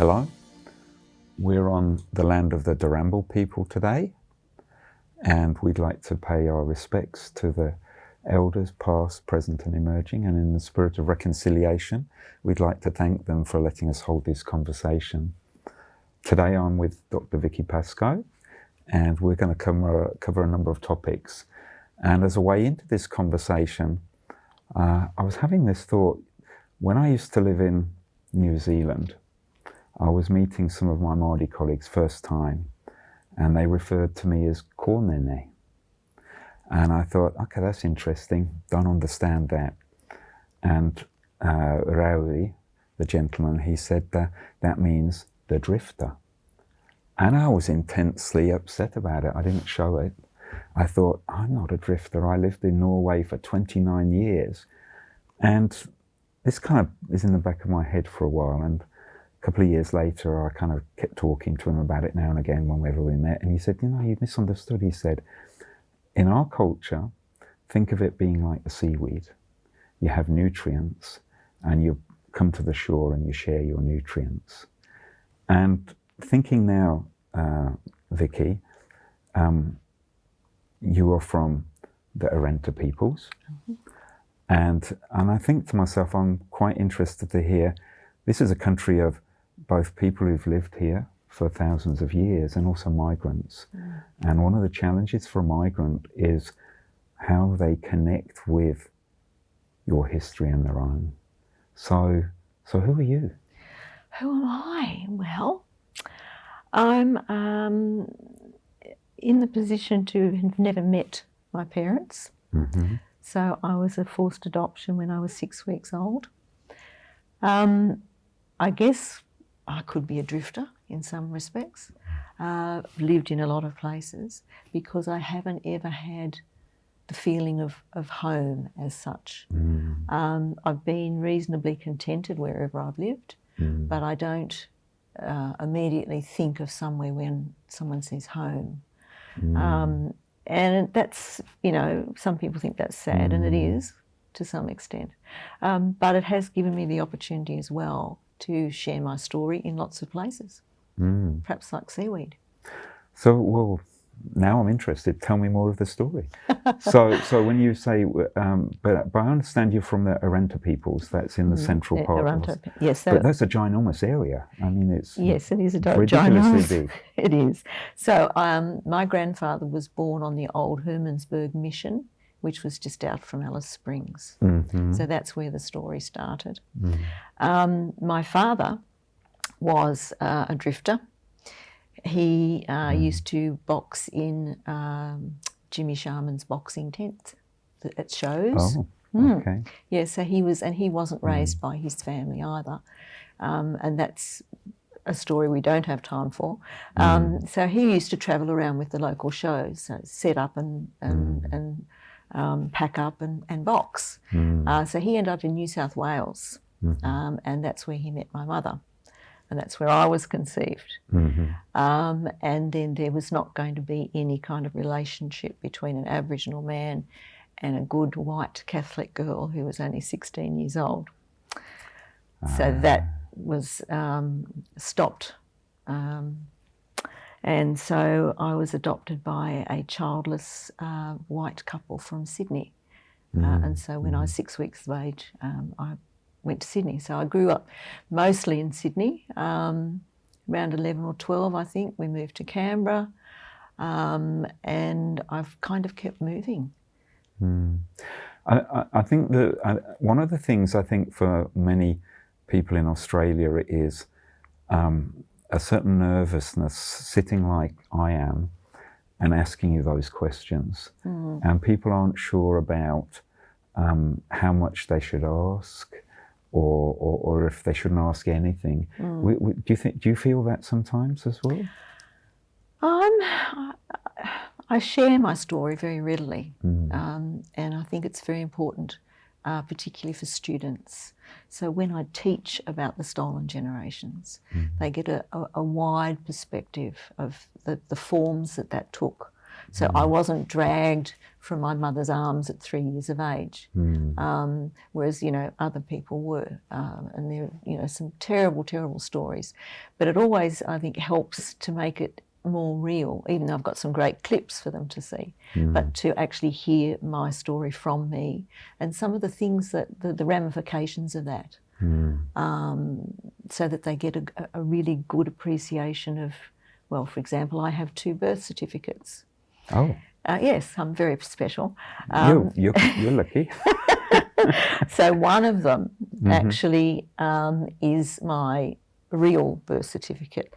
Hello, we're on the land of the Daramble people today, and we'd like to pay our respects to the elders past, present and emerging, and in the spirit of reconciliation, we'd like to thank them for letting us hold this conversation. Today I'm with Dr Vicki Pascoe, and we're going to cover a number of topics. And as a way into this conversation, I was having this thought. When I used to live in New Zealand, I was meeting some of my Māori colleagues first time, and they referred to me as kōnene. And I thought, okay, that's interesting, don't understand that. And Raui, the gentleman, he said that means the drifter. And I was intensely upset about it. I didn't show it. I thought, I'm not a drifter. I lived in Norway for 29 years. And this kind of is in the back of my head for a while. And a couple of years later, I kind of kept talking to him about it now and again whenever we met. And he said, you know, you misunderstood. He said, in our culture, think of it being like the seaweed. You have nutrients and you come to the shore and you share your nutrients. And thinking now, Vicki, you are from the Arrernte peoples. Mm-hmm. And I think to myself, I'm quite interested to hear, this is a country of both people who've lived here for thousands of years and also migrants. Mm. And one of the challenges for a migrant is how they connect with your history and their own. So who are you? Who am I? Well, I'm in the position to have never met my parents. Mm-hmm. So I was a forced adoption when I was 6 weeks old. I guess I could be a drifter in some respects. Lived in a lot of places because I haven't ever had the feeling of home as such. Mm. I've been reasonably contented wherever I've lived, but I don't immediately think of somewhere when someone says home. Mm. And that's, you know, some people think that's sad, and it is to some extent. But it has given me the opportunity as well to share my story in lots of places, perhaps like seaweed. So, well, now I'm interested. Tell me more of the story. So when you say, but I understand you're from the Arrernte peoples. That's in the central part. Arrernte, yes. But that's a ginormous area. I mean, it's yes, it is a ridiculously big. It is. So my grandfather was born on the old Hermansburg mission, which was just out from Alice Springs. Mm-hmm. So that's where the story started. Mm. My father was a drifter. He used to box in Jimmy Sharman's boxing tent at shows. Oh, okay. Yeah, so he wasn't raised by his family either. And that's a story we don't have time for. So he used to travel around with the local shows, so set up and pack up and box. So he ended up in New South Wales, and that's where he met my mother. And that's where I was conceived. Mm-hmm. And then there was not going to be any kind of relationship between an Aboriginal man and a good white Catholic girl who was only 16 years old. So that was stopped. And so I was adopted by a childless white couple from Sydney. And so when I was 6 weeks of age, I went to Sydney. So I grew up mostly in Sydney. Around 11 or 12, I think, we moved to Canberra. And I've kind of kept moving. I think that one of the things I think for many people in Australia is a certain nervousness sitting like I am and asking you those questions. And people aren't sure about how much they should ask, or if they shouldn't ask anything. Do you feel that sometimes as well? I share my story very readily, and I think it's very important, particularly for students. So when I teach about the stolen generations, they get a wide perspective of the forms that took. So I wasn't dragged from my mother's arms at 3 years of age, whereas, other people were. And there are, some terrible, terrible stories. But it always, I think, helps to make it more real, even though I've got some great clips for them to see, but to actually hear my story from me and some of the things that, the ramifications of that, so that they get a really good appreciation of, well, for example, I have 2 birth certificates. Oh. Yes, I'm very special. You're lucky. So one of them actually is my real birth certificate.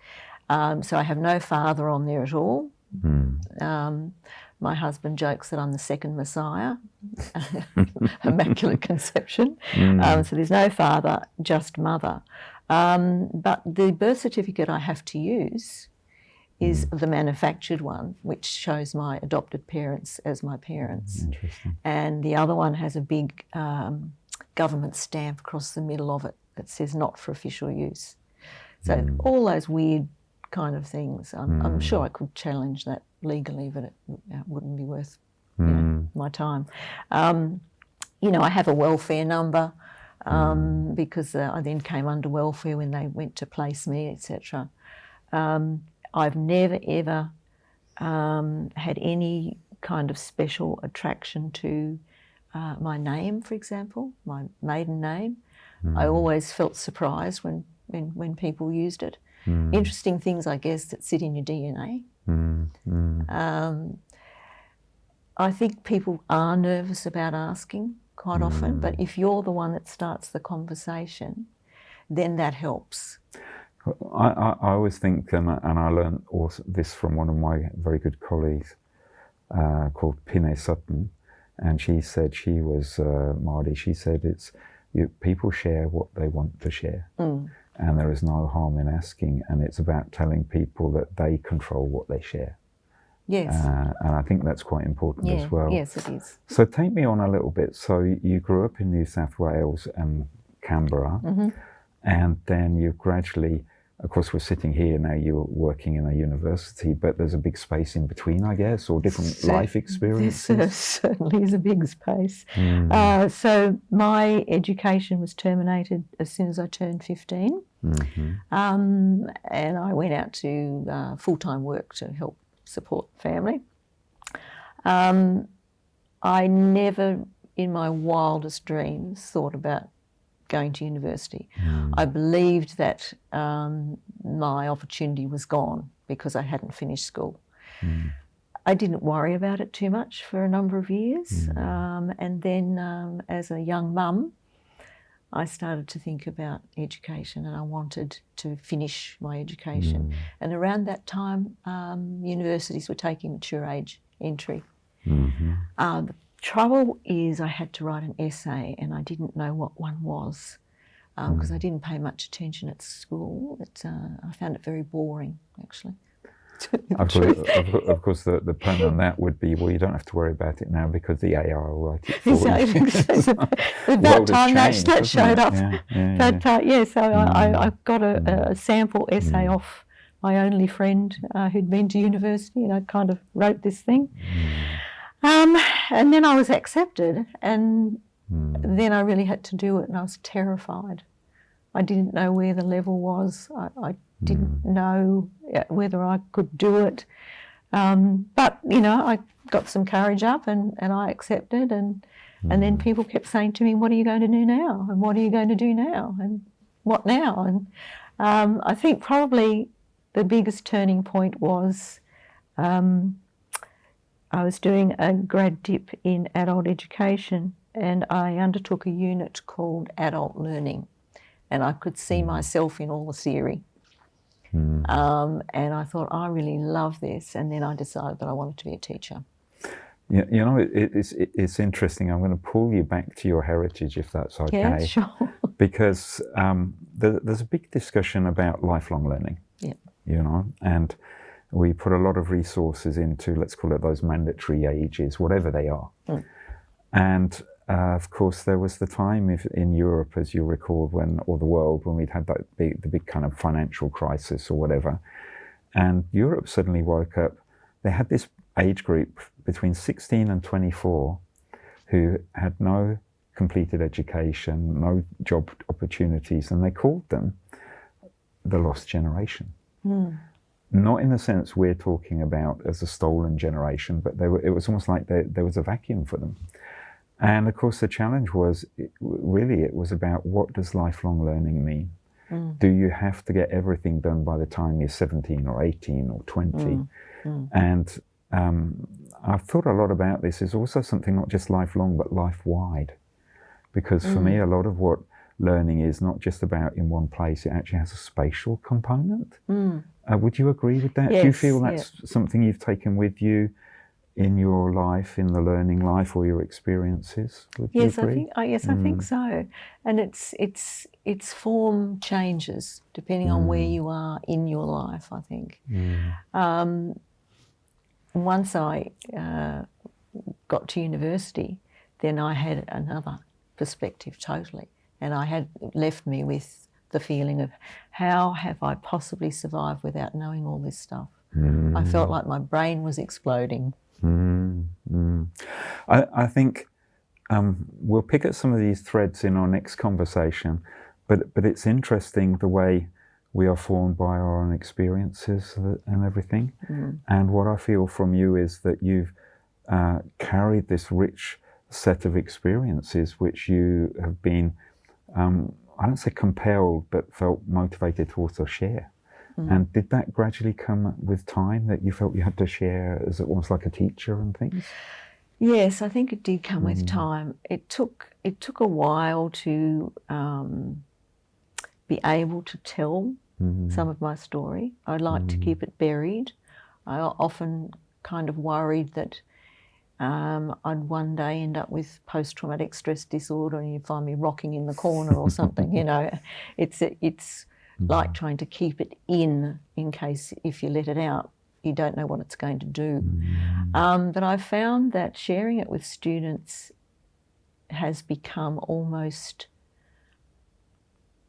So I have no father on there at all. My husband jokes that I'm the second Messiah, Immaculate Conception. So there's no father, just mother. But the birth certificate I have to use is the manufactured one, which shows my adopted parents as my parents. Interesting. And the other one has a big government stamp across the middle of it that says not for official use. So all those weird kind of things. I'm sure I could challenge that legally, but it wouldn't be worth my time. I have a welfare number because I then came under welfare when they went to place me, etc. I've never, ever had any kind of special attraction to my name, for example, my maiden name. I always felt surprised when people used it. Interesting things, I guess, that sit in your DNA. I think people are nervous about asking quite often, but if you're the one that starts the conversation, then that helps. I always think, and I learned this from one of my very good colleagues called Pinay Sutton, and she said, she was Māori, she said people share what they want to share. And there is no harm in asking, and it's about telling people that they control what they share. Yes. And I think that's quite important as well. Yes, it is. So take me on a little bit. So you grew up in New South Wales and Canberra, and then you gradually, of course we're sitting here now, you're working in a university, but there's a big space in between, I guess, or different life experiences. There certainly is a big space. So my education was terminated as soon as I turned 15. And I went out to full-time work to help support family. I never, in my wildest dreams, thought about going to university. I believed that my opportunity was gone because I hadn't finished school. I didn't worry about it too much for a number of years. And then as a young mum, I started to think about education, and I wanted to finish my education. And around that time, universities were taking mature age entry. The trouble is I had to write an essay, and I didn't know what one was because I didn't pay much attention at school. I found it very boring, actually. Of course, the pun on that would be, well, you don't have to worry about it now because the AI will write it for you. About time that showed up. So I got a sample essay off my only friend who'd been to university, and I kind of wrote this thing. And then I was accepted, and then I really had to do it, and I was terrified. I didn't know where the level was. I didn't know whether I could do it. But, I got some courage up and I accepted. And then people kept saying to me, what are you going to do now? And what are you going to do now? And what now? And I think probably the biggest turning point was I was doing a grad dip in adult education, and I undertook a unit called adult learning. And I could see myself in all the theory. And I thought, I really love this. And then I decided that I wanted to be a teacher. Yeah, it's interesting. I'm going to pull you back to your heritage, if that's okay. Yeah, sure. Because there's a big discussion about lifelong learning. Yeah. And we put a lot of resources into, let's call it those mandatory ages, whatever they are. And of course, there was the time in Europe, as you recall, or the world, when we'd had the big kind of financial crisis or whatever, and Europe suddenly woke up. They had this age group between 16 and 24 who had no completed education, no job opportunities, and they called them the lost generation. Not in the sense we're talking about as a stolen generation, but it was almost like there was a vacuum for them. And of course the challenge was, it was about, what does lifelong learning mean? Do you have to get everything done by the time you're 17 or 18 or 20? And I've thought a lot about this. Is also something not just lifelong, but life-wide. Because for me, a lot of what learning is not just about in one place, it actually has a spatial component. Would you agree with that? Yes, do you feel that's something you've taken with you in your life, in the learning life, or your experiences? Would you agree? I think so. And its form changes depending on where you are in your life, I think. Once I got to university, then I had another perspective totally. And I had left me with the feeling of, how have I possibly survived without knowing all this stuff? I felt like my brain was exploding. I think we'll pick at some of these threads in our next conversation, but it's interesting the way we are formed by our own experiences and everything. And what I feel from you is that you've carried this rich set of experiences which you have been, I don't say compelled, but felt motivated to also share. And did that gradually come with time, that you felt you had to share as almost like a teacher and things? Yes, I think it did come with time. It took a while to be able to tell some of my story. I like to keep it buried. I often kind of worried that I'd one day end up with post-traumatic stress disorder and you'd find me rocking in the corner or something, you know. It's like trying to keep it in case if you let it out, you don't know what it's going to do. But I found that sharing it with students has become almost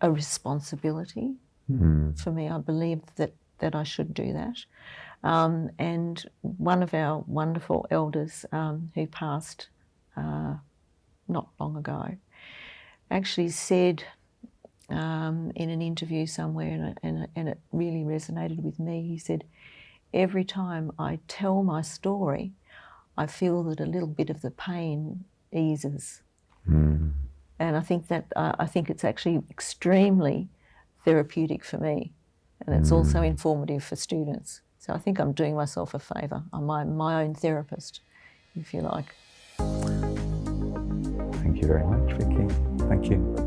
a responsibility for me. I believe that I should do that. And one of our wonderful elders who passed not long ago actually said in an interview somewhere, and it really resonated with me, he said, every time I tell my story, I feel that a little bit of the pain eases. And I think it's actually extremely therapeutic for me, and it's also informative for students. So I think I'm doing myself a favour. I'm my own therapist, if you like. Thank you very much, Vicki. Thank you.